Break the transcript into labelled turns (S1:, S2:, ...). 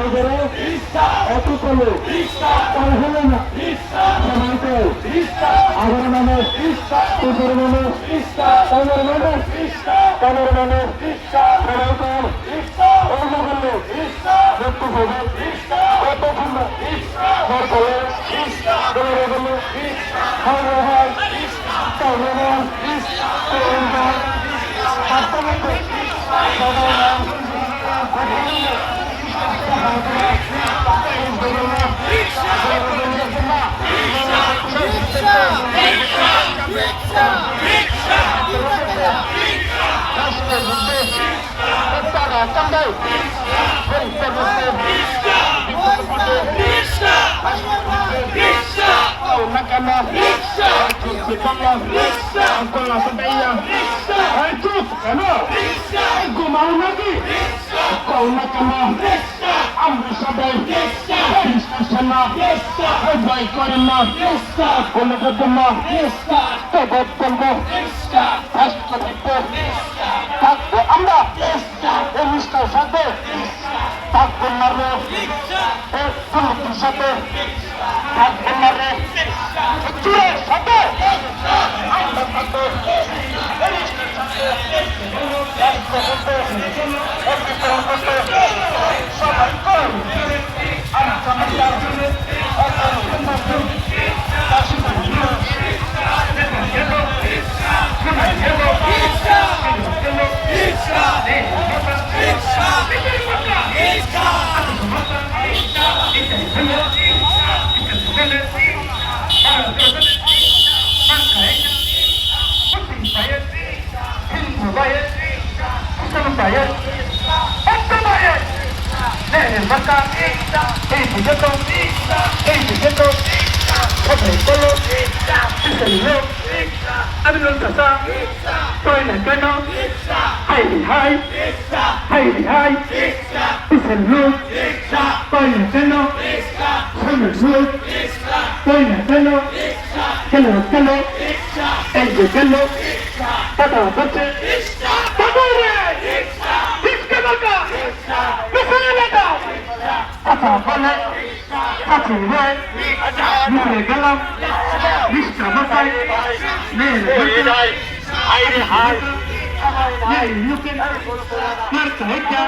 S1: করে এত করলো তার হলো না সবাইকে আবার মানুষ কুকুর মানুষ কামের মানুষ কামের মানুষ সবাইকে অন্য করলো দেখতে হবে কত সুন্দর ঘর করলো দৌড়ে গেলো হাওয়া হয় কামে হয় ঘুমাও নাকি কৌনা কেন আমরা সবাই ভয় করেন না কোনো করবেন না তবে বলবো থাকবো আমরা অনুষ্ঠানের সাথে থাকবেন না রে পুলিশের সাথে থাকবেন না রে চুরের সাথে আমরা থাকবো সবাই কর আমি চমৎকার আমি চাষা তোর না কেন হাই হাই হাই হাই পিসের লোক তোর না কেন সামনের লোক তোর না কেন কেন কেন এই যে কেন টাকা পাচ্ছে টাকা রে রিক্সা টাকা পিছনে লাগা কথা বলে কাছে রে মিশে গেলাম রিক্সা বাসায় হাই রে হাই লুকেন মার কাহিকা